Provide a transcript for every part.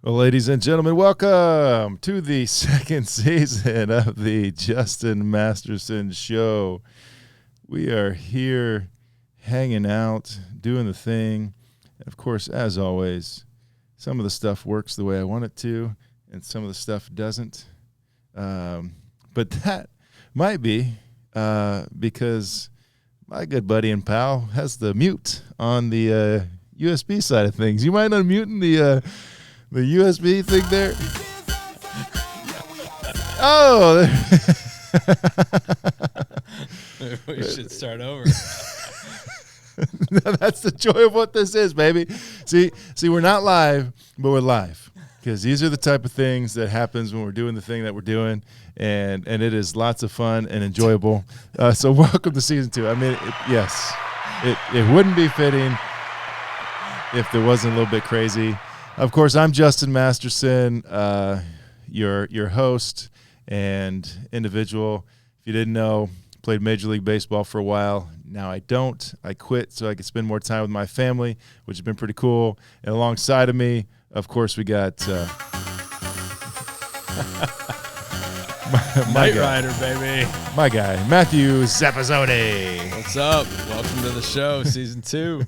Well, ladies and gentlemen, welcome to the second season of the Justin Masterson Show. We are here hanging out, doing the thing. Of course, as always, some of the stuff works the way I want it to, and some of the stuff doesn't. But that might be because my good buddy and pal has the mute on the USB side of things. You mind unmuting the USB thing there? Oh, We should start over. No, that's the joy of what this is, baby. See, we're not live, but we're live because these are the type of things that happens when we're doing the thing that we're doing, and it is lots of fun and enjoyable. So welcome to season 2. I mean, it wouldn't be fitting if there wasn't a little bit crazy. Of course, I'm Justin Masterson, your host and individual. If you didn't know, played Major League Baseball for a while. Now I don't. I quit so I could spend more time with my family, which has been pretty cool. And alongside of me, of course, we got Night Rider, baby. My guy, Matthew Zappasodi. What's up? Welcome to the show, season 2.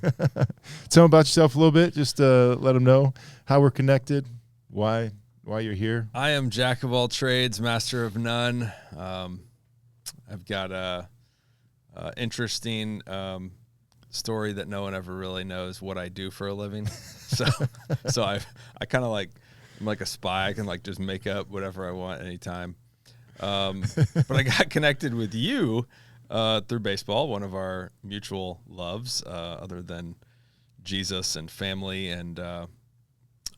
Tell them about yourself a little bit. Just let them know how we're connected, why you're here. I am jack of all trades, master of none. I've got a interesting story that no one ever really knows what I do for a living. So I kind of I'm like a spy. I can just make up whatever I want anytime. But I got connected with you through baseball, one of our mutual loves, other than Jesus and family and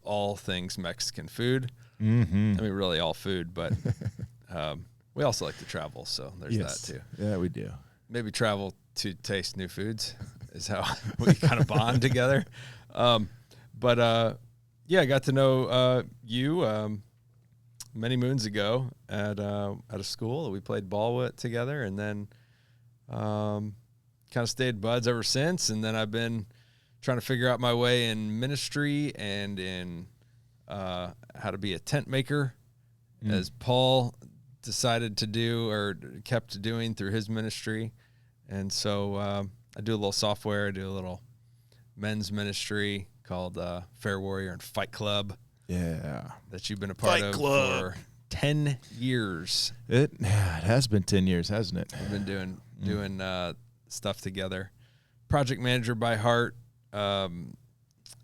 all things Mexican food. Mm-hmm. I mean, really all food, but we also like to travel, so there's that too. Yeah, we do. Maybe travel to taste new foods is how we kind of bond together. But I got to know you many moons ago at a school that we played ball with together, and then kind of stayed buds ever since. And then I've been trying to figure out my way in ministry and in how to be a tent maker, as Paul decided to do or kept doing through his ministry. And so I do a little software. I do a little men's ministry called PHARE Warrior and Fight Club. Yeah. That you've been a part of for 10 years. It has been 10 years, hasn't it? We've been doing stuff together. Project manager by heart. And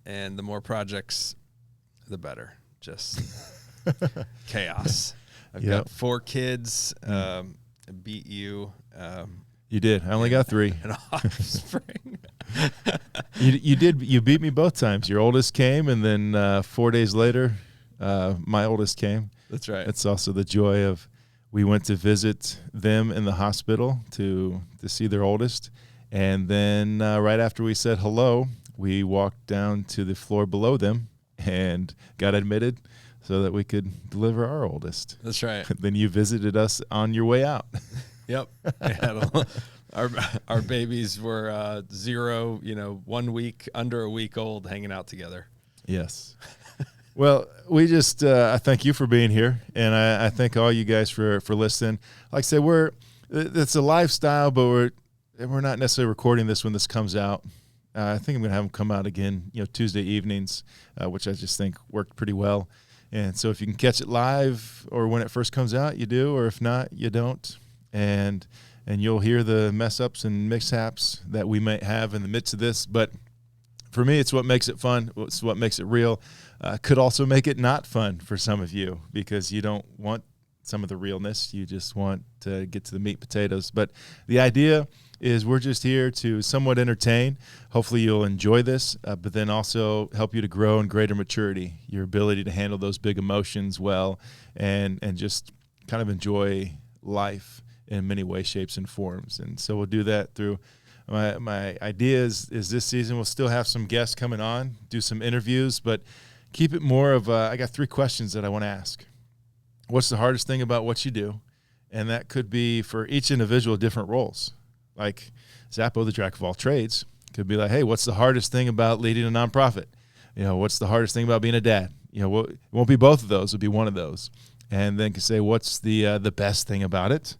the more projects, the better. Just chaos. I've got 4 kids. Beat you. You did. I only got 3. An offspring. You beat me both times. Your oldest came, and then 4 days later, my oldest came. That's right. It's also the joy of we went to visit them in the hospital to see their oldest, and then right after we said hello, we walked down to the floor below them and got admitted so that we could deliver our oldest. That's right. Then you visited us on your way out. Yep. Our babies were 0, 1 week, under a week old, hanging out together. Yes. Well, we just I thank you for being here, and I thank all you guys for listening. Like I said, it's a lifestyle, but we're not necessarily recording this when this comes out. I think I'm going to have them come out again, Tuesday evenings, which I just think worked pretty well. And so if you can catch it live or when it first comes out, you do, or if not, you don't. And you'll hear the mess ups and mishaps that we might have in the midst of this. But for me, it's what makes it fun. It's what makes it real. Could also make it not fun for some of you because you don't want some of the realness. You just want to get to the meat and potatoes. But the idea is we're just here to somewhat entertain. Hopefully you'll enjoy this, but then also help you to grow in greater maturity, your ability to handle those big emotions well, and just kind of enjoy life in many ways, shapes, and forms. And so we'll do that through my idea is this season we'll still have some guests coming on, do some interviews, but keep it more of I got 3 questions that I want to ask. What's the hardest thing about what you do? And that could be for each individual different roles. Like Zappo, the jack of all trades, could be like, hey, what's the hardest thing about leading a nonprofit? What's the hardest thing about being a dad? it won't be both of those. It'll be one of those. And then can say, what's the best thing about it?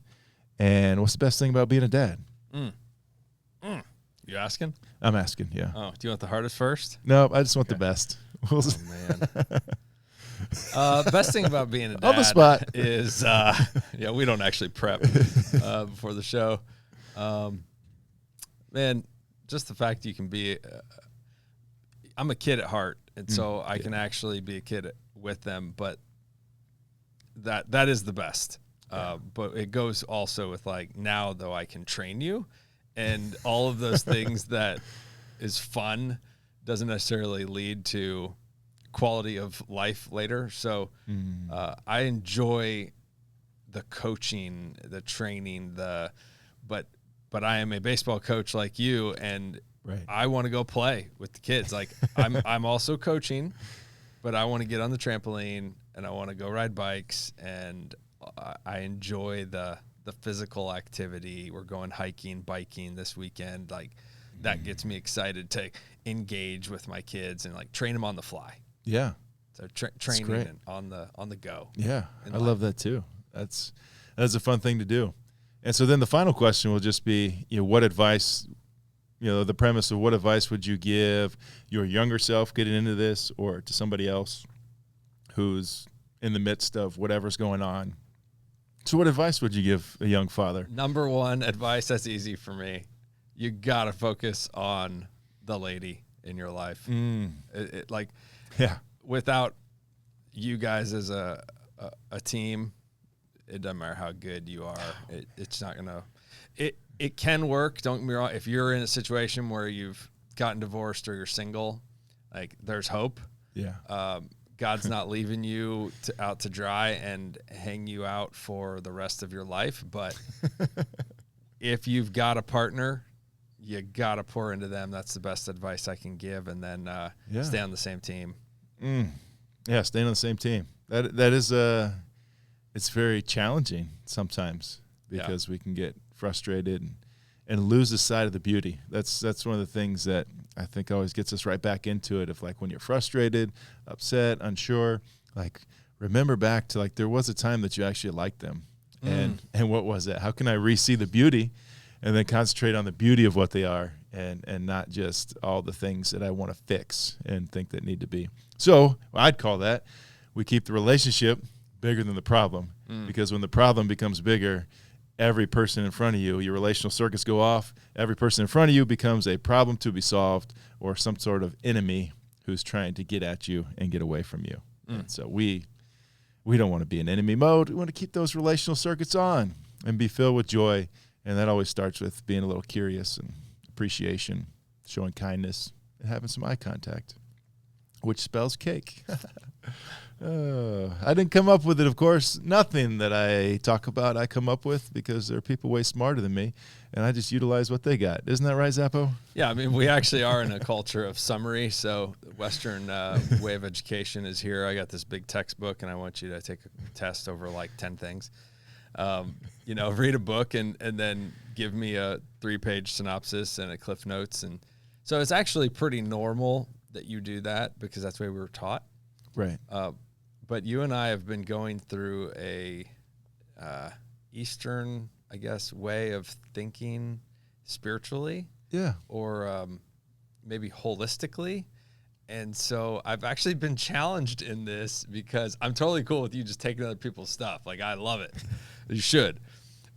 And what's the best thing about being a dad? You asking? I'm asking, yeah. Oh, do you want the hardest first? No, I just want the best. Oh, man. Best thing about being a dad on the spot is, we don't actually prep before the show. Man, just the fact you can be, I'm a kid at heart, and so I can actually be a kid with them, but that is the best. But it goes also with like, now though I can train you, and all of those things that is fun doesn't necessarily lead to quality of life later. So I enjoy the coaching, the training, but I am a baseball coach like you, and I want to go play with the kids. Like I'm also coaching, but I want to get on the trampoline and I want to go ride bikes, and I enjoy the physical activity. We're going hiking, biking this weekend. Like that gets me excited to engage with my kids and like train them on the fly. Yeah. So training and on the go. Yeah. I love that too. That's a fun thing to do. And so then the final question will just be, what advice, the premise of what advice would you give your younger self getting into this, or to somebody else who's in the midst of whatever's going on? So what advice would you give a young father? Number one advice, that's easy for me. You got to focus on the lady in your life. Without you guys as a team, it doesn't matter how good you are. It's not going to, it can work. Don't get me wrong. If you're in a situation where you've gotten divorced or you're single, like there's hope. Yeah. God's not leaving you out to dry and hang you out for the rest of your life. But if you've got a partner, you got to pour into them. That's the best advice I can give. And then stay on the same team. Yeah, staying on the same team. That is it's very challenging sometimes, because we can get frustrated and lose the sight of the beauty. That's one of the things that I think always gets us right back into it. Of like, when you're frustrated, upset, unsure, like remember back to like, there was a time that you actually liked them. And what was that? How can I re-see the beauty and then concentrate on the beauty of what they are, and not just all the things that I want to fix and think that need to be. So I'd call that, we keep the relationship bigger than the problem, because when the problem becomes bigger, every person in front of you, your relational circuits go off. Every person in front of you becomes a problem to be solved, or some sort of enemy who's trying to get at you and get away from you. And so we don't want to be in enemy mode. We want to keep those relational circuits on and be filled with joy. And that always starts with being a little curious and appreciation, showing kindness, and having some eye contact, which spells cake. I didn't come up with it, of course. Nothing that I talk about I come up with, because there are people way smarter than me, and I just utilize what they got. Isn't that right, Zappo? Yeah, I mean, we actually are in a culture of summary. So the Western way of education is here. I got this big textbook, and I want you to take a test over like 10 things. Read a book and then give me a 3-page synopsis and a cliff notes. And so it's actually pretty normal that you do that, because that's the way we were taught. Right. But you and I have been going through a Eastern, I guess, way of thinking spiritually. Yeah. Or maybe holistically. And so I've actually been challenged in this, because I'm totally cool with you just taking other people's stuff. Like, I love it. You should.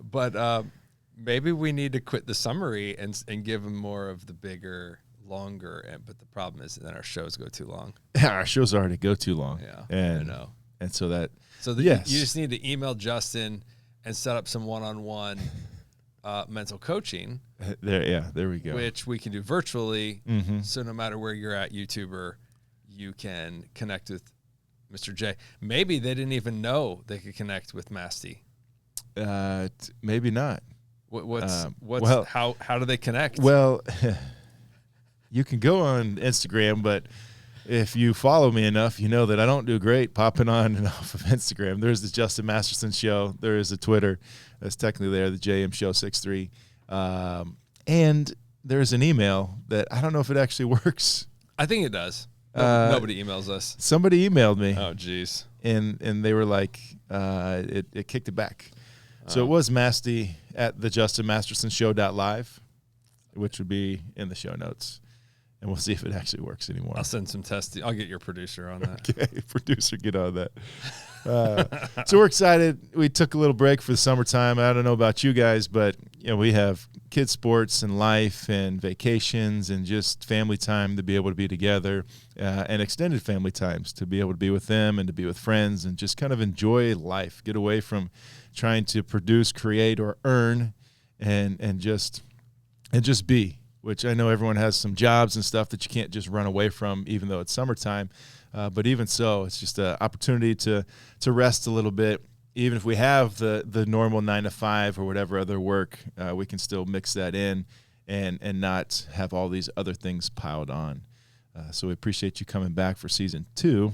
But maybe we need to quit the summary and give them more of the bigger, longer. But the problem is then our shows go too long. Yeah, our shows already go too long. Yeah, and, I know. And so that... So you just need to email Justin and set up some one-on-one mental coaching. There we go. Which we can do virtually. So no matter where you're at, YouTuber, you can connect with Mr. J. Maybe they didn't even know they could connect with Masty. Maybe not. How do they connect? Well, you can go on Instagram, but if you follow me enough, you know that I don't do great popping on and off of Instagram. There's the Justin Masterson Show. There is a Twitter that's technically there, the JM Show 63. And there's an email that I don't know if it actually works. I think it does. Nobody emails us. Somebody emailed me. Oh, geez. And they were like, it kicked it back. So it was Masty at the Justin Masterson Show.live, which would be in the show notes. And we'll see if it actually works anymore. I'll send some testing. I'll get your producer on that. Okay, producer, get on that. So we're excited. We took a little break for the summertime. I don't know about you guys, but we have kids' sports and life and vacations and just family time to be able to be together, and extended family times to be able to be with them and to be with friends and just kind of enjoy life. Get away from trying to produce, create, or earn, and just be. Which I know everyone has some jobs and stuff that you can't just run away from, even though it's summertime. But even so, it's just an opportunity to rest a little bit. Even if we have the normal 9 to 5 or whatever other work, we can still mix that in and not have all these other things piled on. So we appreciate you coming back for season 2.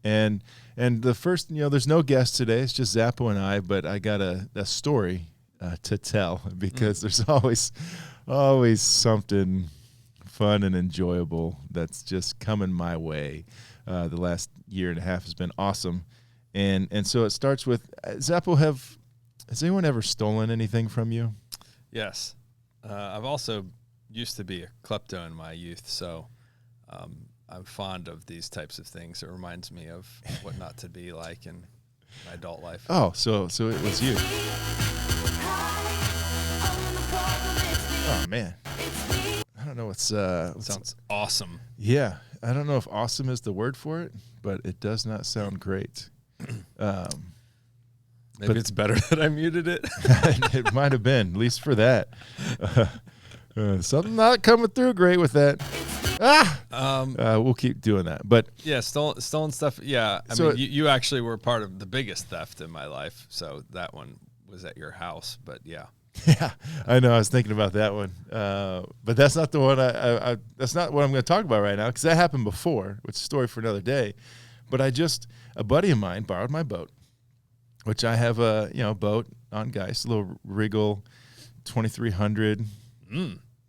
And the first, there's no guest today. It's just Zappo and I. But I got a story to tell because there's always something fun and enjoyable that's just coming my way. The last year and a half has been awesome. And so it starts with, Zappo, has anyone ever stolen anything from you? Yes. I've also used to be a klepto in my youth, so I'm fond of these types of things. It reminds me of what not to be like in my adult life. Oh, so it was you. Oh, man. I don't know what's... Sounds awesome. Yeah. I don't know if awesome is the word for it, but it does not sound great. Maybe it's better that I muted it. It might have been, at least for that. Something not coming through great with that. We'll keep doing that. But yeah, stolen stuff. Yeah. I mean, you actually were part of the biggest theft in my life, so that one was at your house, but yeah. Yeah, I know. I was thinking about that one, but that's not the one. That's not what I'm going to talk about right now because that happened before, which is a story for another day. But a buddy of mine borrowed my boat, which I have a boat on Geist, a little Regal 2300,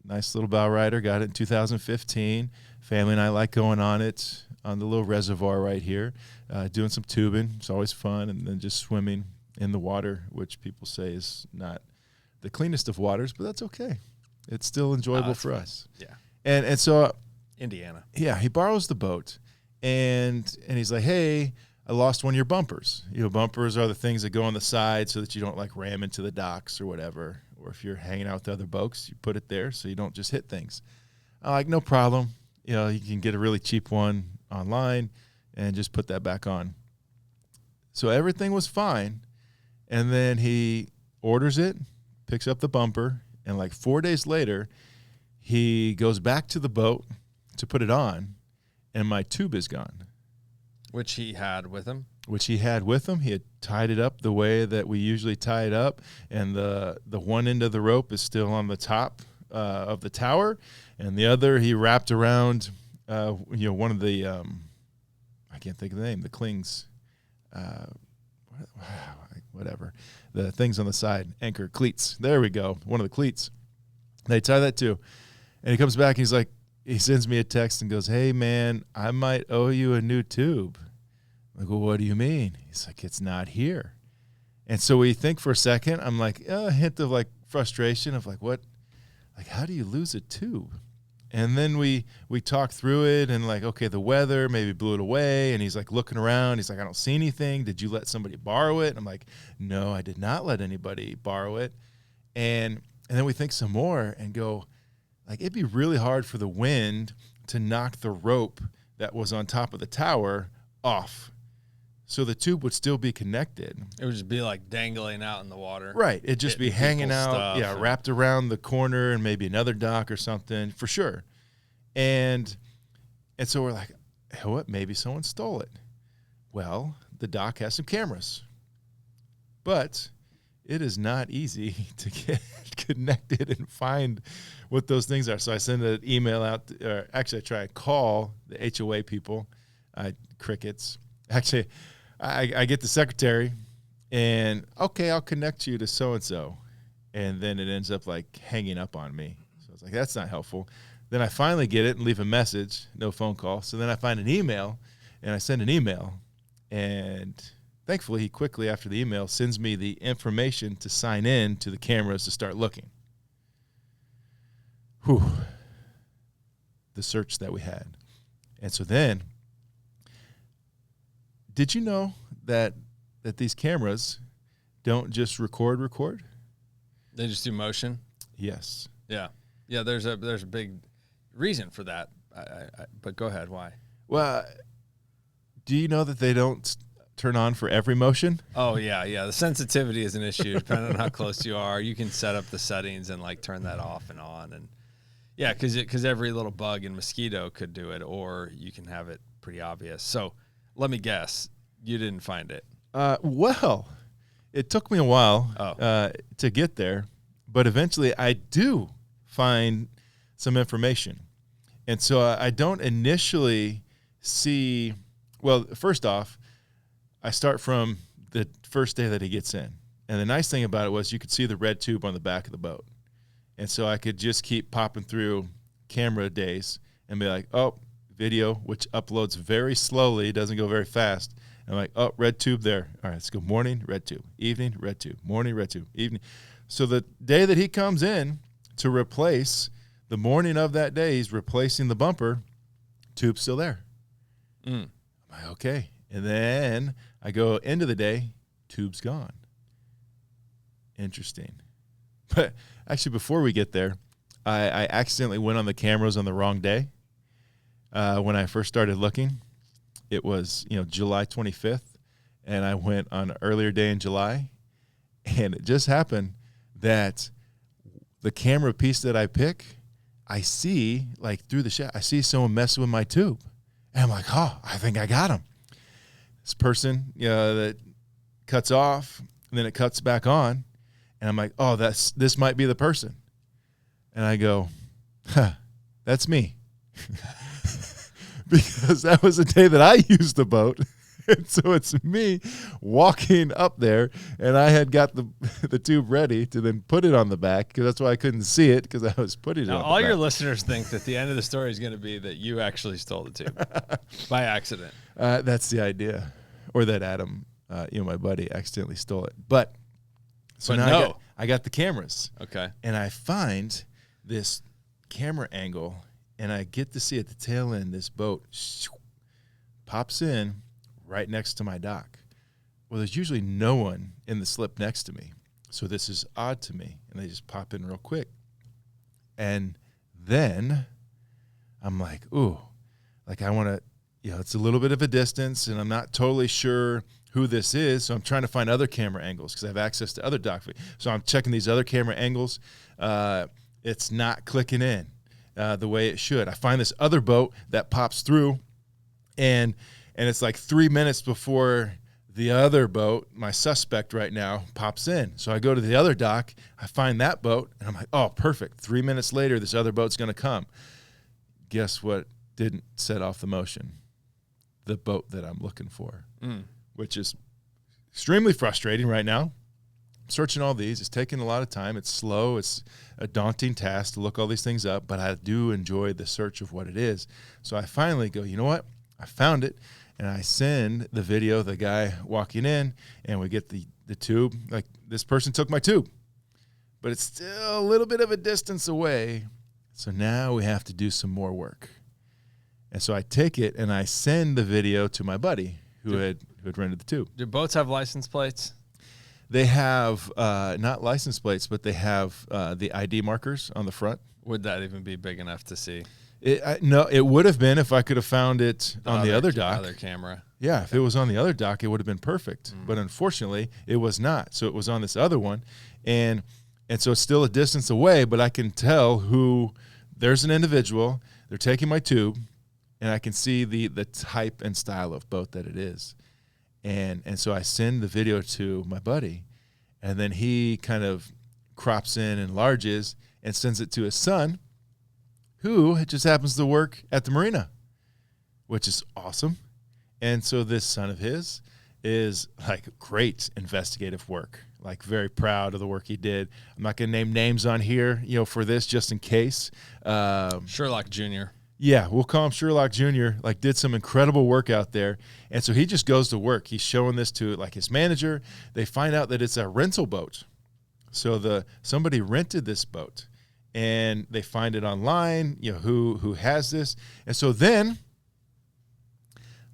nice little bow rider. Got it in 2015. Family and I like going on it on the little reservoir right here, doing some tubing. It's always fun, and then just swimming in the water, which people say is not the cleanest of waters, but that's okay. It's still enjoyable for us. Yeah. And so Indiana. Yeah, he borrows the boat and he's like, "Hey, I lost one of your bumpers." Bumpers are the things that go on the side so that you don't like ram into the docks or whatever. Or if you're hanging out with other boats, you put it there so you don't just hit things. I'm like, "No problem. You can get a really cheap one online and just put that back on." So everything was fine. And then he orders it, picks up the bumper, and like 4 days later, he goes back to the boat to put it on, and my tube is gone. Which he had with him? He had tied it up the way that we usually tie it up, and the one end of the rope is still on the top of the tower, and the other he wrapped around, one of the, I can't think of the name, the clings, whatever, the things on the side, anchor, cleats. There we go, one of the cleats. They tie that too. And he comes back, and he sends me a text and goes, "Hey, man, I might owe you a new tube." I'm like, "Well, what do you mean?" He's like, "It's not here." And so we think for a second. I'm like, a hint of like frustration of like, what? Like, how do you lose a tube? And then we talk through it and like, okay, the weather maybe blew it away. And he's like looking around. He's like, "I don't see anything. Did you let somebody borrow it?" And I'm like, "No, I did not let anybody borrow it." And then we think some more and go, like, it'd be really hard for the wind to knock the rope that was on top of the tower off. So the tube would still be connected. It would just be like dangling out in the water. Right. It'd just be hanging out, wrapped around the corner and maybe another dock or something, for sure. And so we're like, "Hey, what? Maybe someone stole it." Well, the dock has some cameras. But it is not easy to get connected and find what those things are. So I send an email out, or actually I try and call the HOA people, crickets. Actually, I get the secretary and, "Okay, I'll connect you to so-and-so." And then it ends up like hanging up on me. So it's like, that's not helpful. Then I finally get it and leave a message, no phone call. So then I find an email, and I send an email, and thankfully he quickly after the email sends me the information to sign in to the cameras to start looking. Whew. The search that we had. And so then, did you know that these cameras don't just record? They just do motion? Yes. Yeah. Yeah, there's a big reason for that. But go ahead, why? Well, do you know that they don't turn on for every motion? Oh, yeah. The sensitivity is an issue depending on how close you are. You can set up the settings and like turn that off and on. And yeah, because every little bug and mosquito could do it, or you can have it pretty obvious. So let me guess, you didn't find it. Well, it took me a while to get there, but eventually I do find some information. And so I don't initially see, well, first off, I start from the first day that he gets in. And the nice thing about it was you could see the red tube on the back of the boat. And so I could just keep popping through camera days and be like, oh, video, which uploads very slowly, doesn't go very fast. I'm like, oh, red tube there. All right, let's go morning, red tube, evening, red tube, morning, red tube, evening. So the day that he comes in to replace, the morning of that day, he's replacing the bumper, tube's still there. I'm like, okay. And then I go into the day, tube's gone. Interesting. But actually, before we get there, I accidentally went on the cameras on the wrong day. When I first started looking, it was July 25th, and I went on an earlier day in July, and it just happened that the camera piece that I pick, I see like through the shot, I see someone messing with my tube, and I'm like, oh, I think I got him. This person, that cuts off, and then it cuts back on. And I'm like, oh, this might be the person. And I go, that's me. Because that was the day that I used the boat. And so it's me walking up there, and I had got the tube ready to then put it on the back, because that's why I couldn't see it, because I was putting it on the back. All your listeners think that the end of the story is going to be that you actually stole the tube by accident. That's the idea. Or that Adam, my buddy, accidentally stole it. But now I got the cameras. Okay. And I find this camera angle, and I get to see at the tail end this boat pops in right next to my dock. Well, there's usually no one in the slip next to me. So this is odd to me. And they just pop in real quick. And then I'm like, ooh, like I want to, it's a little bit of a distance, and I'm not totally sure who this is, so I'm trying to find other camera angles because I have access to other dock feed. So I'm checking these other camera angles. It's not clicking in the way it should. I find this other boat that pops through, and it's like 3 minutes before the other boat, my suspect right now, pops in. So I go to the other dock, I find that boat, and I'm like, oh, perfect. 3 minutes later, this other boat's going to come. Guess what didn't set off the motion? The boat that I'm looking for. Which is extremely frustrating right now. I'm searching all these. It's taking a lot of time. It's slow. It's a daunting task to look all these things up, but I do enjoy the search of what it is. So I finally go, you know what? I found it, and I send the video of the guy walking in, and we get the tube. Like, this person took my tube, but it's still a little bit of a distance away. So now we have to do some more work. And so I take it, and I send the video to my buddy who had rented the tube. Do boats have license plates? They have not license plates, but they have the ID markers on the front. Would that even be big enough to see? No, it would have been if I could have found it on the other dock. Other camera. Yeah, if it was on the other dock, it would have been perfect. But unfortunately, it was not. So it was on this other one, and so it's still a distance away. But I can tell who. There's an individual. They're taking my tube, and I can see the type and style of boat that it is. And so I send the video to my buddy, and then he kind of crops in, enlarges, and sends it to his son, who just happens to work at the marina, which is awesome. And so this son of his is like great investigative work. like very proud of the work he did. I'm not going to name names on here, for this just in case. Sherlock Jr. Yeah, we'll call him Sherlock Jr., like did some incredible work out there. And so he just goes to work. He's showing this to like his manager. They find out that it's a rental boat. So somebody rented this boat, and they find it online, who has this. And so then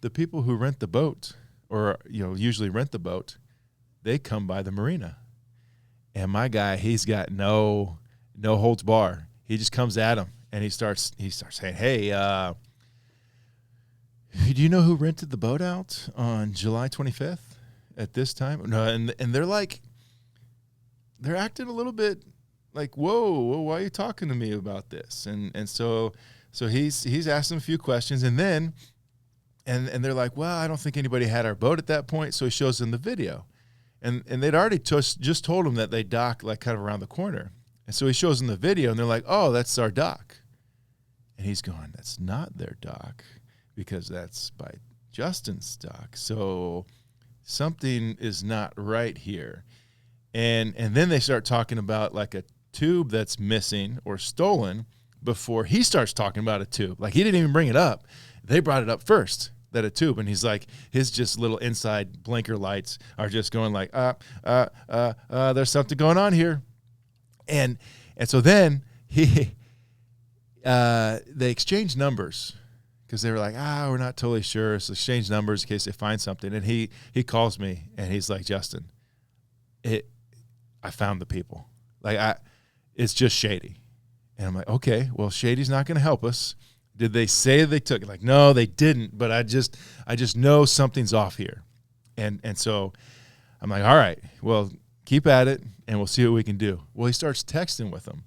the people who rent the boat, or usually rent the boat, they come by the marina. And my guy, he's got no holds bar. He just comes at him, and he starts saying, "Hey, do you know who rented the boat out on July 25th at this time?" No, and they're like, they're acting a little bit like, whoa, why are you talking to me about this? And so he's asked them a few questions, and then and they're like, well, I don't think anybody had our boat at that point. So he shows them the video, and they'd already just told him that they dock like kind of around the corner. And so he shows them the video, and they're like, oh, that's our dock. And he's going, that's not their dock, because that's by Justin's dock. So something is not right here. And then they start talking about like a tube that's missing or stolen before he starts talking about a tube. Like he didn't even bring it up. They brought it up first, that a tube. And he's like, his just little inside blinker lights are just going like, there's something going on here. And so then they exchange numbers, because they were like, we're not totally sure. So exchange numbers in case they find something. And he calls me, and he's like, Justin, I found the people. Like it's just shady. And I'm like, okay, well, shady's not going to help us. Did they say they took it? Like, no, they didn't. But I just know something's off here. And so I'm like, all right, well, keep at it, and we'll see what we can do. Well, he starts texting with them,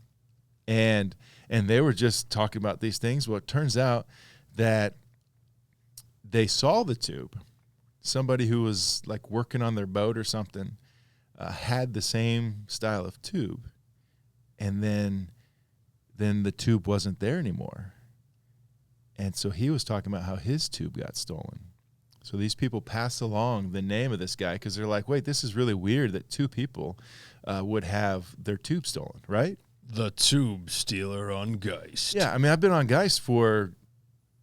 and they were just talking about these things. Well, it turns out that they saw the tube. Somebody who was like working on their boat or something had the same style of tube, and then the tube wasn't there anymore. And so he was talking about how his tube got stolen. So these people pass along the name of this guy, because they're like, wait, this is really weird that two people would have their tube stolen, right? The tube stealer on Geist. Yeah, I mean, I've been on Geist for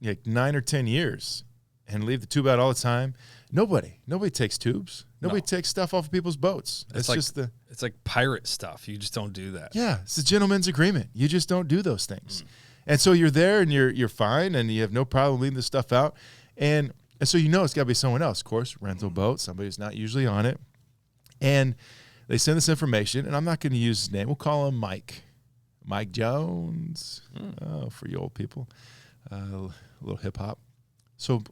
like 9 or 10 years and leave the tube out all the time. Nobody takes tubes. Nobody takes stuff off of people's boats. It's like pirate stuff. You just don't do that. Yeah, it's a gentleman's agreement. You just don't do those things. And so you're there, and you're fine, and you have no problem leaving this stuff out. And so it's got to be someone else, of course, rental boat, somebody who's not usually on it. And they send this information, and I'm not going to use his name. We'll call him Mike. Mike Jones. Oh, for you old people. A little hip-hop. So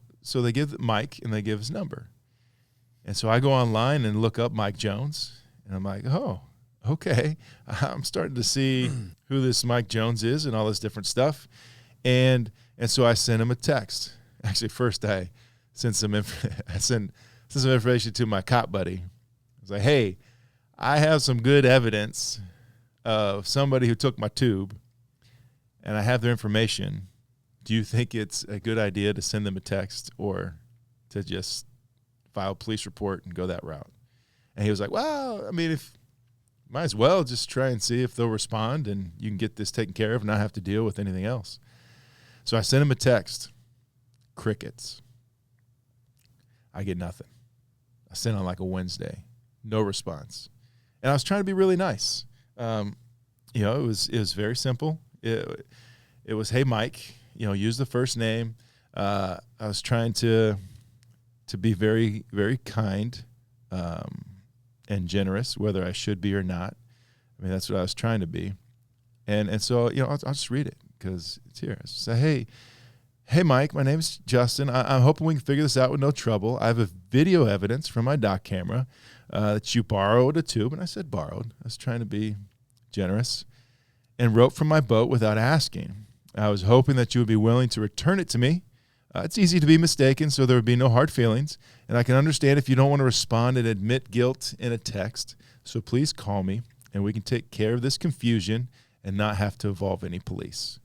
they give Mike, and they give his number. And so I go online and look up Mike Jones, and I'm like, oh, okay. I'm starting to see who this Mike Jones is and all this different stuff. And so I sent him a text. Actually, first I sent some information to my cop buddy. I was like, hey, I have some good evidence of somebody who took my tube, and I have their information. Do you think it's a good idea to send them a text or to just file a police report and go that route? And he was like, well, I mean, might as well just try and see if they'll respond, and you can get this taken care of and not have to deal with anything else. So I sent him a text. Crickets. I get nothing. I sent on like a Wednesday. No response. And I was trying to be really nice. It was very simple. It was, hey, Mike, use the first name. I was trying to be very, very kind and generous, whether I should be or not. I mean, that's what I was trying to be. And so, I'll just read it because it's here. Say, hey, Mike, my name's Justin. I'm hoping we can figure this out with no trouble. I have a video evidence from my dock camera that you borrowed a tube. And I said borrowed. I was trying to be generous. And wrote from my boat without asking. I was hoping that you would be willing to return it to me. It's easy to be mistaken, so there would be no hard feelings. And I can understand if you don't want to respond and admit guilt in a text. So please call me, and we can take care of this confusion and not have to involve any police.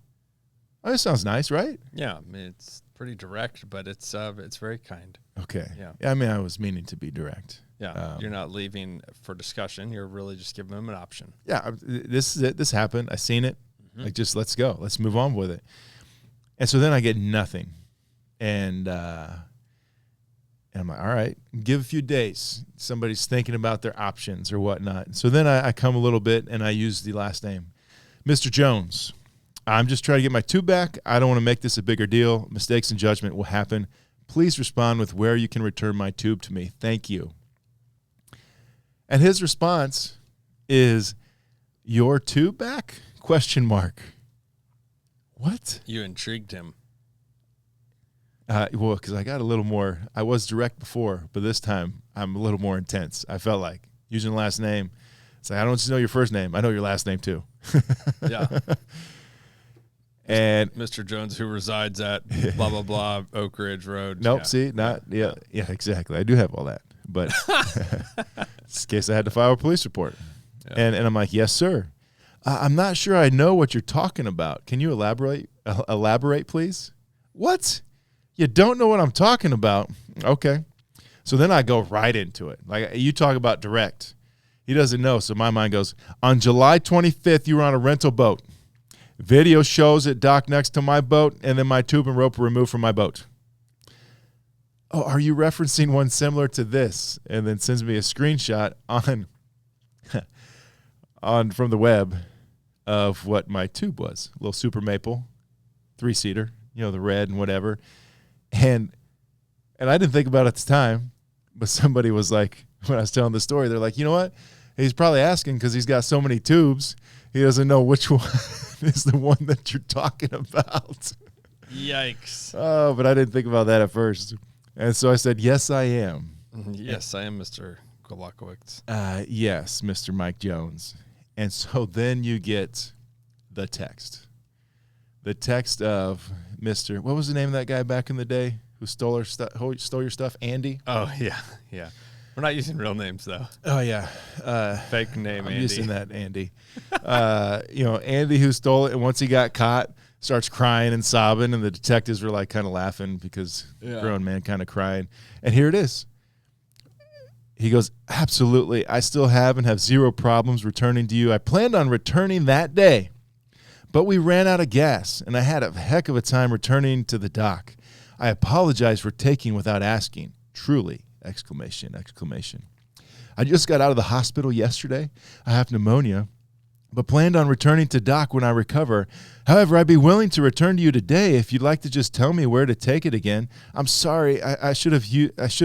Oh, this sounds nice, right? Yeah, I mean, it's pretty direct, but it's very kind. Okay. Yeah. I mean, I was meaning to be direct. Yeah, you're not leaving for discussion. You're really just giving them an option. Yeah, this is it. This happened. I seen it. Like, just let's go. Let's move on with it. And so then I get nothing. And I'm like, all right, give a few days. Somebody's thinking about their options or whatnot. So then I come a little bit, and I use the last name. Mr. Jones, I'm just trying to get my tube back. I don't want to make this a bigger deal. Mistakes in judgment will happen. Please respond with where you can return my tube to me. Thank you. And his response is, your tube back? ? What? You intrigued him. Well, because I got a little more. I was direct before, but this time I'm a little more intense. I felt like using the last name. It's like, I don't just know your first name. I know your last name too. Yeah. And Mr. Jones, who resides at blah, blah, blah, Oak Ridge Road. nope, Yeah. see, not, yeah, exactly. I do have all that. But in case I had to file a police report. Yeah. And I'm like, yes, sir. I'm not sure I know what you're talking about. Can you elaborate, please? What? You don't know what I'm talking about? Okay. So then I go right into it. Like, you talk about direct. He doesn't know, so my mind goes, on July 25th, you were on a rental boat. Video shows it docked next to my boat, and then my tube and rope were removed from my boat. Oh, are you referencing one similar to this? And then sends me a screenshot on from the web of what my tube was. A little Super Maple, 3-seater, the red and whatever. And I didn't think about it at the time, but somebody was like, when I was telling the story, they're like, you know what? He's probably asking because he's got so many tubes, he doesn't know which one is the one that you're talking about. Yikes. Oh, but I didn't think about that at first. And so I said, yes, I am. Yes, I am Mr. Kolakowicz. Yes, Mr. Mike Jones. And so then you get the text. The text of Mr. What was the name of that guy back in the day who stole your stuff? Andy? Oh, yeah, yeah. We're not using real names, though. Oh, yeah. Fake name, I'm Andy. using that, Andy. Andy who stole it, and once he got caught, starts crying and sobbing, and the detectives were like kind of laughing because grown man kind of crying. And here it is. He goes, absolutely. I still have and have zero problems returning to you. I planned on returning that day, but we ran out of gas, and I had a heck of a time returning to the dock. I apologize for taking without asking. Truly, ! I just got out of the hospital yesterday. I have pneumonia, but planned on returning to dock when I recover. However, I'd be willing to return to you today if you'd like to just tell me where to take it again. I'm sorry. I shouldn't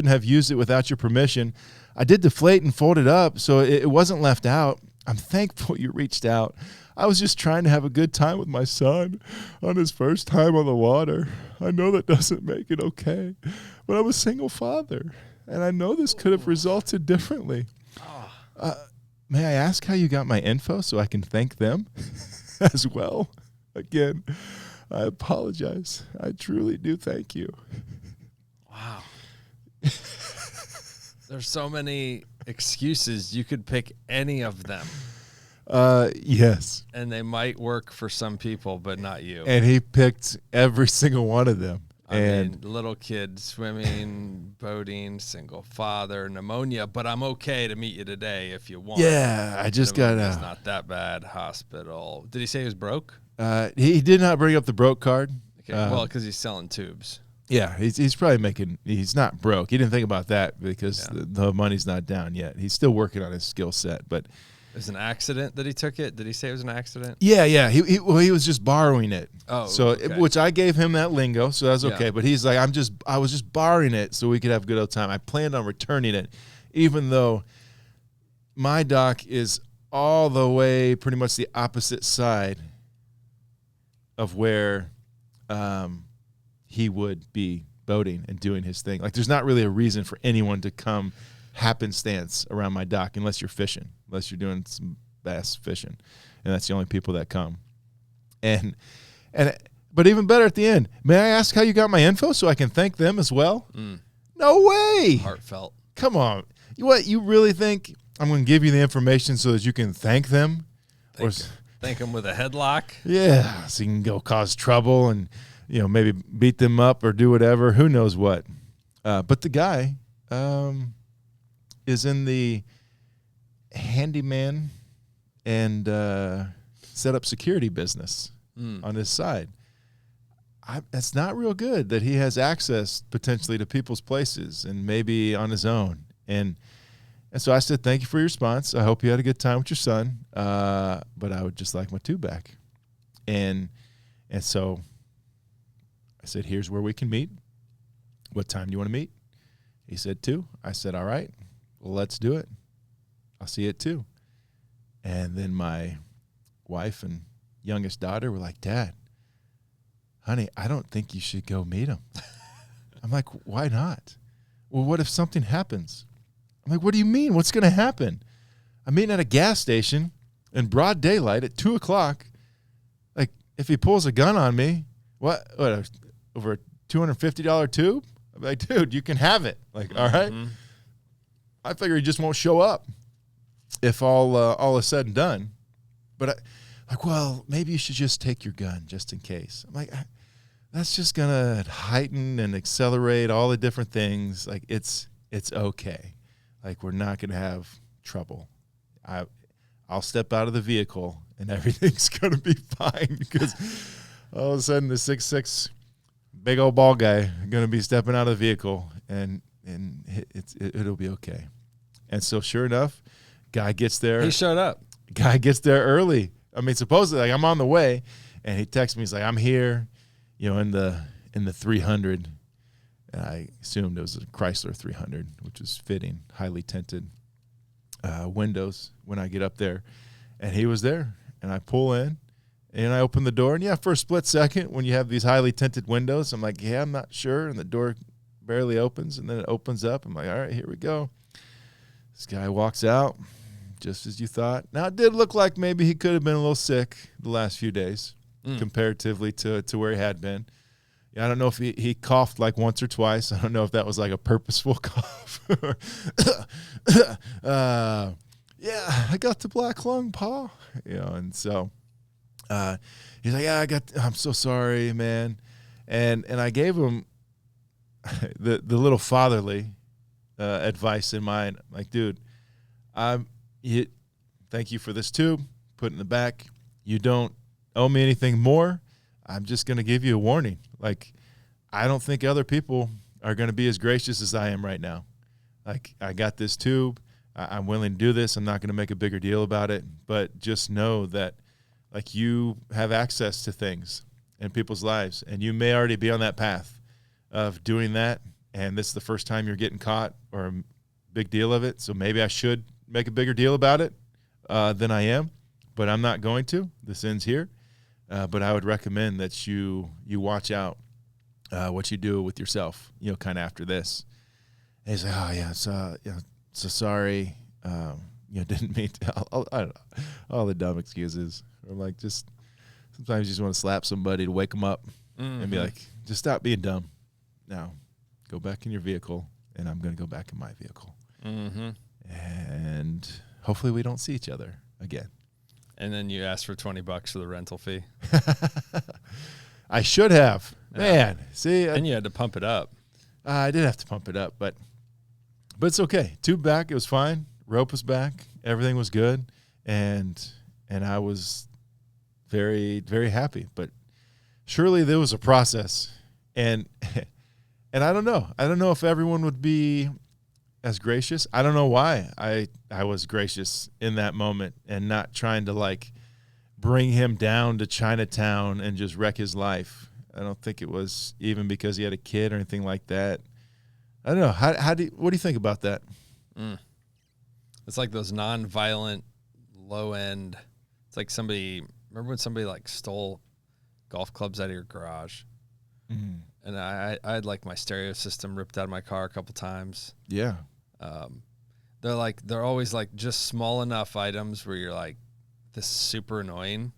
have used it without your permission. I did deflate and fold it up, so it wasn't left out. I'm thankful you reached out. I was just trying to have a good time with my son on his first time on the water. I know that doesn't make it okay, but I'm a single father, and I know this could have resulted differently. May I ask how you got my info so I can thank them as well? Again, I apologize. I truly do thank you. Wow. There's so many excuses. You could pick any of them. Yes. And they might work for some people, but not you. And he picked every single one of them. I mean, little kid, swimming, boating, single father, pneumonia, but I'm okay to meet you today if you want. Yeah, I just got It's not that bad. Hospital. Did he say he was broke? He did not bring up the broke card. Okay. Well, because he's selling tubes. Yeah, he's probably making. He's not broke. He didn't think about that because the money's not down yet. He's still working on his skill set, but. It was an accident that he took it? Did he say it was an accident? Yeah. He was just borrowing it. Oh, so okay. Which I gave him that lingo, so that's okay. Yeah. But he's like, I was just borrowing it so we could have a good old time. I planned on returning it, even though my dock is all the way pretty much the opposite side of where he would be boating and doing his thing. Like, there's not really a reason for anyone to come happenstance around my dock unless you're fishing, unless you're doing some bass fishing, and that's the only people that come. But even better at the end, may I ask how you got my info so I can thank them as well? No way. Heartfelt. Come on. You really think I'm going to give you the information so that you can thank them? Thank him with a headlock. Yeah, so you can go cause trouble and, maybe beat them up or do whatever. Who knows what? But the guy is in the handyman and set up security business on his side. It's not real good that he has access potentially to people's places and maybe on his own. And so I said, thank you for your response. I hope you had a good time with your son. But I would just like my tube back. And so I said, here's where we can meet. What time do you want to meet? He said 2. I said, all right, well, let's do it. I'll see you at 2. And then my wife and youngest daughter were like, Dad, honey, I don't think you should go meet him. I'm like, why not? Well, what if something happens? I'm like, what do you mean? What's going to happen? I'm meeting at a gas station in broad daylight at 2 o'clock. Like, if he pulls a gun on me, what over a $250 tube? I'm like, dude, you can have it. Like, all right. I figure he just won't show up if all is said and done. But well, maybe you should just take your gun just in case. I'm like, that's just gonna heighten and accelerate all the different things. Like, it's okay. Like, we're not gonna have trouble. I'll step out of the vehicle and everything's gonna be fine, because all of a sudden the 6'6" big old ball guy gonna be stepping out of the vehicle, and it'll be okay. And so sure enough, guy gets there. He showed up. Guy gets there early. I mean, supposedly, like, I'm on the way, and he texts me. He's like, I'm here, in the 300. And I assumed it was a Chrysler 300, which was fitting, highly tinted windows when I get up there. And he was there, and I pull in, and I open the door. And, yeah, for a split second, when you have these highly tinted windows, I'm like, yeah, I'm not sure. And the door barely opens, and then it opens up. I'm like, all right, here we go. This guy walks out, just as you thought. Now, it did look like maybe he could have been a little sick the last few days comparatively to where he had been. Yeah, I don't know if he coughed like once or twice. I don't know if that was like a purposeful cough. Yeah, I got the black lung, Pa. And so he's like, yeah, I'm so sorry, man. And I gave him the little fatherly advice in mind. Like, dude, thank you for this tube. Put it in the back. You don't owe me anything more. I'm just going to give you a warning. Like, I don't think other people are going to be as gracious as I am right now. Like, I got this tube. I'm willing to do this. I'm not going to make a bigger deal about it. But just know that, like, you have access to things in people's lives, and you may already be on that path of doing that, and this is the first time you're getting caught or a big deal of it. So maybe I should make a bigger deal about it than I am, but I'm not going to. This ends here. But I would recommend that you watch out what you do with yourself, kind of after this. And he's like, oh, yeah, so sorry. Didn't mean to. I don't know, all the dumb excuses. Or like, just sometimes you just want to slap somebody to wake them up and be like, just stop being dumb. Now, go back in your vehicle, and I'm going to go back in my vehicle. And hopefully we don't see each other again. And then you asked for $20 for the rental fee. I should have. Yeah. Man, see. And you had to pump it up. I did have to pump it up, but it's okay. Tube back, it was fine. Rope was back. Everything was good. And I was very, very happy. But surely there was a process. And I don't know. I don't know if everyone would be as gracious. I don't know why I was gracious in that moment and not trying to, like, bring him down to Chinatown and just wreck his life. I don't think it was even because he had a kid or anything like that. I don't know. What do you think about that? It's like those non-violent, low-end. It's like remember when somebody like stole golf clubs out of your garage? And I had like my stereo system ripped out of my car a couple times. Yeah. They're always like just small enough items where you're like, this is super annoying,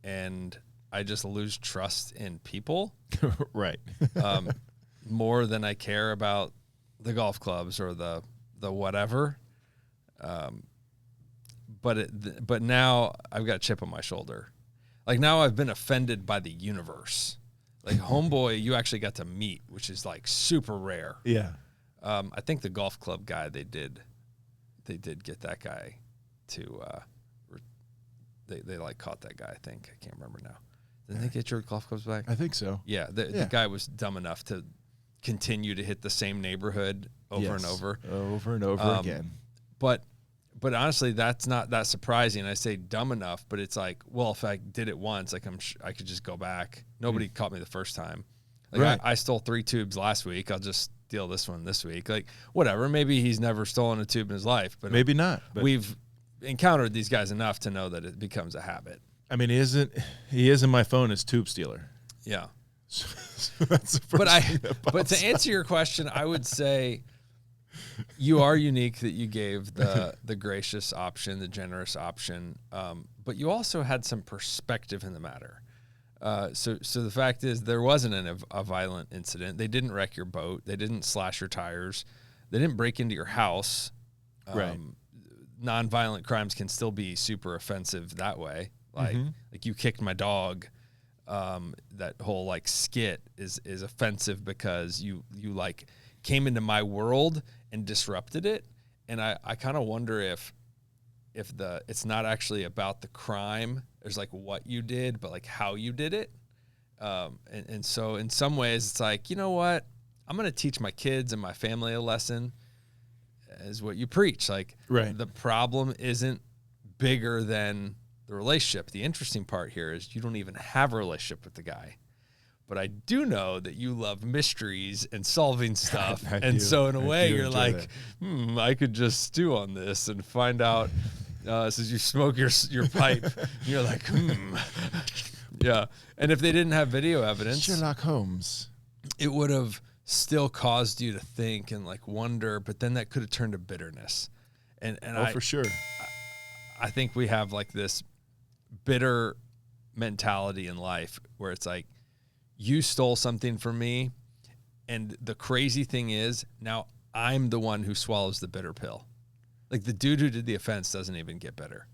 and I just lose trust in people. Right. More than I care about the golf clubs or the whatever. but now I've got a chip on my shoulder. Like now I've been offended by the universe. Like homeboy, you actually got to meet, which is like super rare. Yeah. I think the golf club guy, they did get that guy to, they like caught that guy. I think, I can't remember now. Didn't they get your golf clubs back? I think so. Yeah. The guy was dumb enough to continue to hit the same neighborhood over and over again. But honestly, that's not that surprising. I say dumb enough, but it's like, well, if I did it once, like I could just go back. Nobody caught me the first time. Like Right. I stole 3 tubes last week. I'll just steal this one this week. Like whatever. Maybe he's never stolen a tube in his life, but maybe not. But we've encountered these guys enough to know that it becomes a habit. I mean, he is in my phone as tube stealer. Yeah. So that's the first thing that But pops to answer your question, I would say you are unique that you gave the gracious option, the generous option, but you also had some perspective in the matter. So the fact is there wasn't a violent incident. They didn't wreck your boat. They didn't slash your tires. They didn't break into your house. Right. Nonviolent crimes can still be super offensive that way. Like you kicked my dog. That whole like skit is offensive because you like came into my world and disrupted it. And I kind of wonder if it's not actually about the crime. There's like what you did, but like how you did it. And so in some ways it's like, you know what? I'm going to teach my kids and my family a lesson is what you preach. Like the problem isn't bigger than the relationship. The interesting part here is you don't even have a relationship with the guy. But I do know that you love mysteries and solving stuff. And so in a way you're like, I could just stew on this and find out since you smoke your pipe, you're like, Yeah. And if they didn't have video evidence, Sherlock Holmes, it would have still caused you to think and like wonder, but then that could have turned to bitterness. And for sure. I think we have like this bitter mentality in life where it's like, you stole something from me, and the crazy thing is now I'm the one who swallows the bitter pill. Like the dude who did the offense doesn't even get better.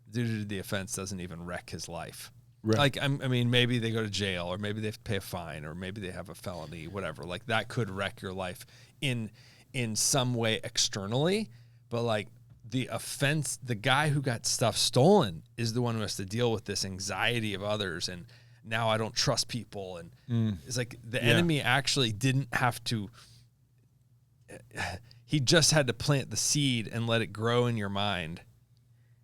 The dude who did the offense doesn't even wreck his life. Right. Like, I mean, maybe they go to jail, or maybe they have to pay a fine, or maybe they have a felony, whatever. Like that could wreck your life in some way externally, but like the offense, the guy who got stuff stolen is the one who has to deal with this anxiety of others, and now I don't trust people. And it's like the enemy actually didn't have to, he just had to plant the seed and let it grow in your mind.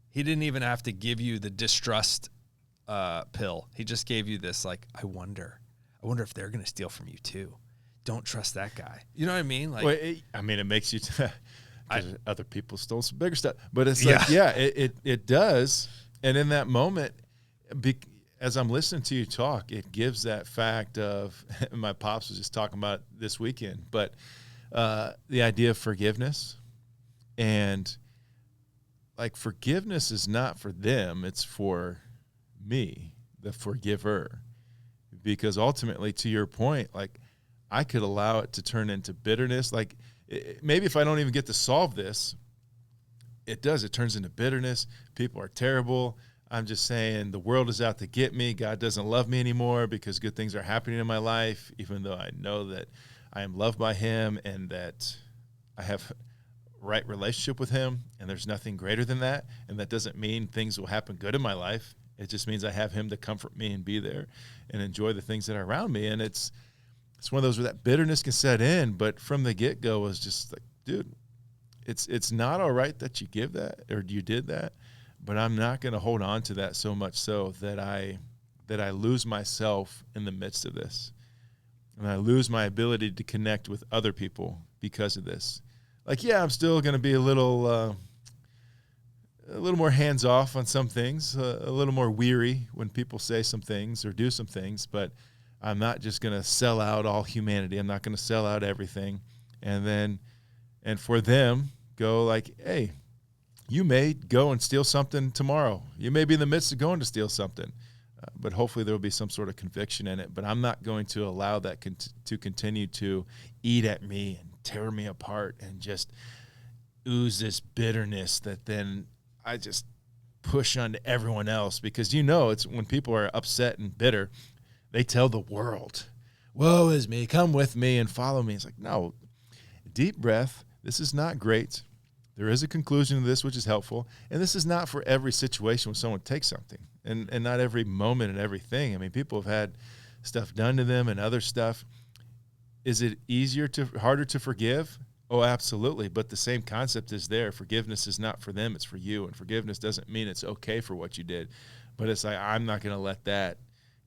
He didn't even have to give you the distrust pill. He just gave you this, like, I wonder if they're going to steal from you too. Don't trust that guy. You know what I mean? Like, well, it makes you, other people stole some bigger stuff, but it's like, it does. And in that moment, as I'm listening to you talk, it gives that fact of, my pops was just talking about it this weekend, but the idea of forgiveness. And like forgiveness is not for them, it's for me, the forgiver. Because ultimately, to your point, like I could allow it to turn into bitterness. Like maybe if I don't even get to solve this, it turns into bitterness. People are terrible. I'm just saying the world is out to get me. God doesn't love me anymore because good things are happening in my life, even though I know that I am loved by him and that I have right relationship with him, and there's nothing greater than that. And that doesn't mean things will happen good in my life. It just means I have him to comfort me and be there and enjoy the things that are around me. And it's one of those where that bitterness can set in, but from the get-go was just like, dude, it's not all right that you give that or you did that. But I'm not going to hold on to that so much so that I lose myself in the midst of this. And I lose my ability to connect with other people because of this. Like, yeah, I'm still going to be a little more hands-off on some things, a little more weary when people say some things or do some things, but I'm not just going to sell out all humanity. I'm not going to sell out everything. And for them, go like, hey, you may go and steal something tomorrow. You may be in the midst of going to steal something, but hopefully there will be some sort of conviction in it. But I'm not going to allow that to continue to eat at me and tear me apart and just ooze this bitterness that then I just push onto everyone else, because it's when people are upset and bitter, they tell the world, woe is me, come with me and follow me. It's like, no, deep breath. This is not great. There is a conclusion to this which is helpful, and this is not for every situation when someone takes something, and not every moment and everything. I mean, people have had stuff done to them and other stuff. Is it harder to forgive? Oh, absolutely. But the same concept is there. Forgiveness is not for them, it's for you. And forgiveness doesn't mean it's okay for what you did. But it's like, I'm not going to let that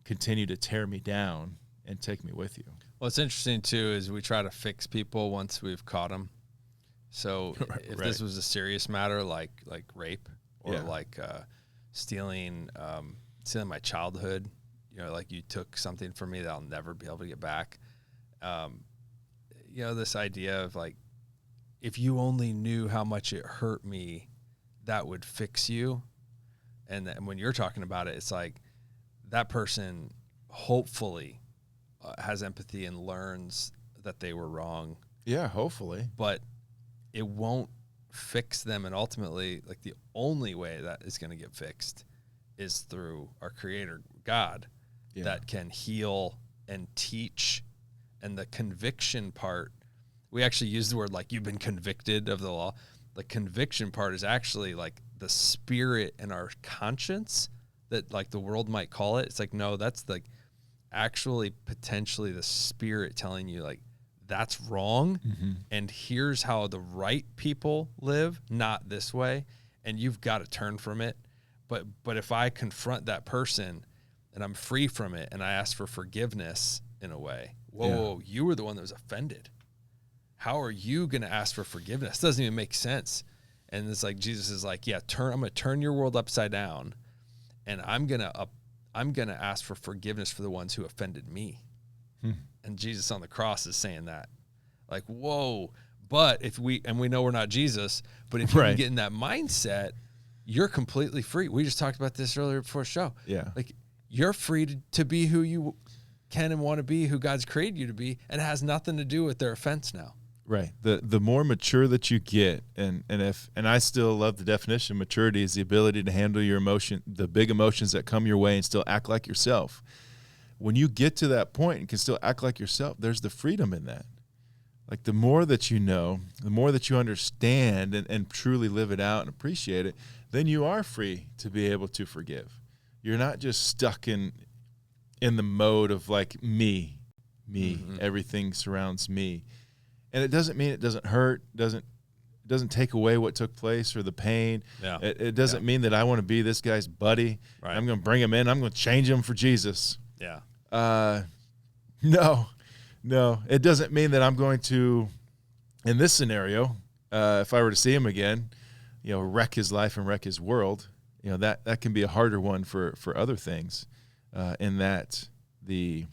continue to tear me down and take me with you. What's interesting, too, is we try to fix people once we've caught them. So if this was a serious matter like rape or like stealing my childhood, like you took something from me that I'll never be able to get back. This idea of like, if you only knew how much it hurt me, that would fix you. And when you're talking about it, it's like that person hopefully has empathy and learns that they were wrong. Yeah, hopefully. But it won't fix them. And ultimately, like the only way that is going to get fixed is through our Creator, God, that can heal and teach. And the conviction part, we actually use the word like you've been convicted of the law. The conviction part is actually like the spirit in our conscience that like the world might call it. It's like, no, that's like actually potentially the spirit telling you like that's wrong. Mm-hmm. And here's how the right people live, not this way. And you've got to turn from it. But if I confront that person and I'm free from it and I ask for forgiveness in a way, whoa, you were the one that was offended. How are you going to ask for forgiveness? It doesn't even make sense. And it's like, Jesus is like, I'm going to turn your world upside down, and I'm going to ask for forgiveness for the ones who offended me. And Jesus on the cross is saying that. Like, whoa. But we know we're not Jesus, but if you can get in that mindset, you're completely free. We just talked about this earlier before the show. Yeah. Like, you're free to be who you can and want to be, who God's created you to be, and it has nothing to do with their offense now. Right. The more mature that you get, and I still love the definition, maturity is the ability to handle your emotion, the big emotions that come your way, and still act like yourself. When you get to that point and can still act like yourself, there's the freedom in that. Like the more that you know, the more that you understand and truly live it out and appreciate it, then you are free to be able to forgive. You're not just stuck in the mode of like me, mm-hmm. Everything surrounds me. And it doesn't mean it doesn't hurt, doesn't take away what took place or the pain. Yeah. It doesn't mean that I want to be this guy's buddy. Right. I'm going to bring him in. I'm going to change him for Jesus. Yeah. No. It doesn't mean that I'm going to, in this scenario, if I were to see him again, wreck his life and wreck his world. That can be a harder one for other things. In that the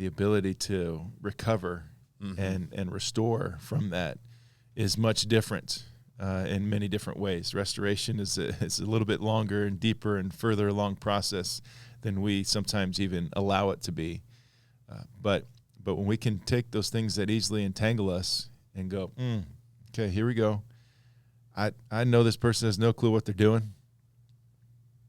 ability to recover mm-hmm. and restore from that is much different in many different ways. Restoration is a little bit longer and deeper and further along process than we sometimes even allow it to be. But when we can take those things that easily entangle us and go, okay, here we go. I know this person has no clue what they're doing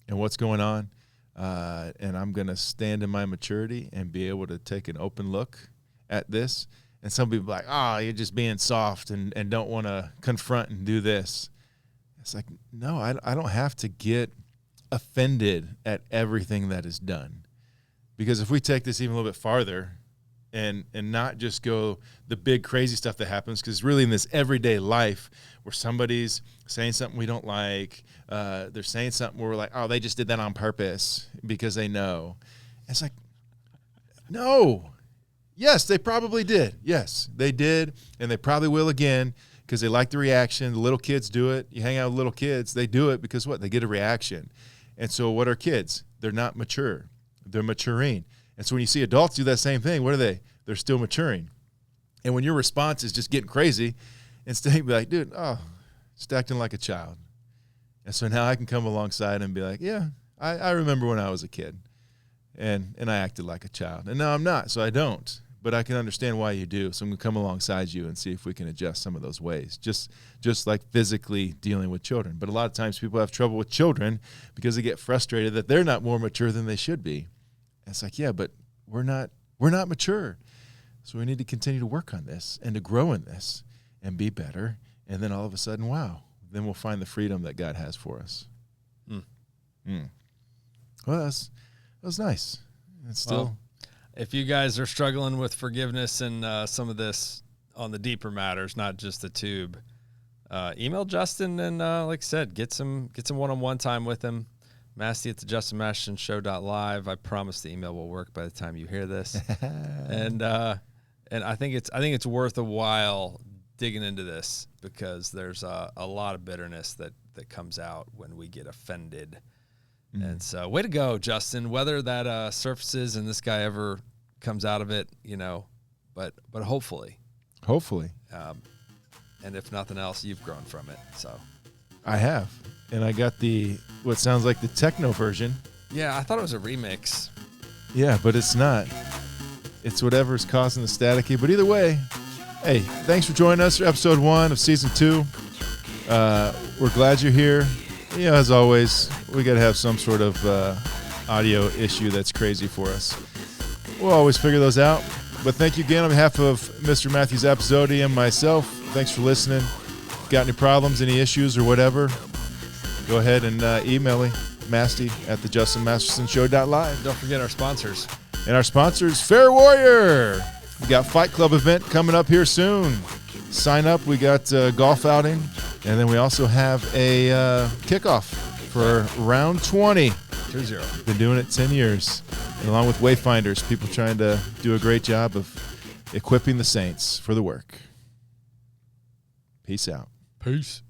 and what's going on. And I'm going to stand in my maturity and be able to take an open look at this. And some people are like, you're just being soft and don't want to confront and do this. It's like, no, I don't have to get offended at everything that is done. Because if we take this even a little bit farther and not just go the big crazy stuff that happens, because really in this everyday life where somebody's saying something we don't like, they're saying something where we're like, they just did that on purpose because they know. It's like, no. Yes, they probably did. Yes, they did, and they probably will again because they like the reaction. The little kids do it. You hang out with little kids, they do it because what? They get a reaction. And so what are kids? They're not mature. They're maturing. And so when you see adults do that same thing, what are they? They're still maturing. And when your response is just getting crazy, instead of be like, dude, just acting like a child. And so now I can come alongside and be like, yeah, I remember when I was a kid and I acted like a child. And now I'm not, so I don't. but I can understand why you do. So I'm going to come alongside you and see if we can adjust some of those ways, just like physically dealing with children. But a lot of times people have trouble with children because they get frustrated that they're not more mature than they should be. And it's like, yeah, but we're not mature. So we need to continue to work on this and to grow in this and be better. And then all of a sudden, wow, then we'll find the freedom that God has for us. Well, that was nice. It's still... Well, if you guys are struggling with forgiveness and some of this on the deeper matters, not just the tube, email Justin and, like I said, get some one-on-one time with him. Masty at the JustinMastersonShow.live. I promise the email will work by the time you hear this. And I think it's worth a while digging into this because there's a lot of bitterness that comes out when we get offended. And so, way to go, Justin. Whether that surfaces and this guy ever comes out of it, but hopefully. And if nothing else, you've grown from it. So, I have, and I got what sounds like the techno version. Yeah, I thought it was a remix. Yeah, but it's not. It's whatever's causing the staticky. But either way, hey, thanks for joining us for episode 1 of season 2. We're glad you're here. As always, we got to have some sort of audio issue that's crazy for us. We'll always figure those out. But thank you again on behalf of Mr. Matthew Zappasodi and myself. Thanks for listening. Got any problems, any issues, or whatever, go ahead and email me, Masty at the JustinMastersonShow.live. Don't forget our sponsors. And our sponsors, PHARE Warrior. We got Fight Club event coming up here soon. Sign up. We got golf outing. And then we also have a kickoff for round 20. 2-0. Been doing it 10 years. And along with Wayfinders, people trying to do a great job of equipping the saints for the work. Peace out. Peace.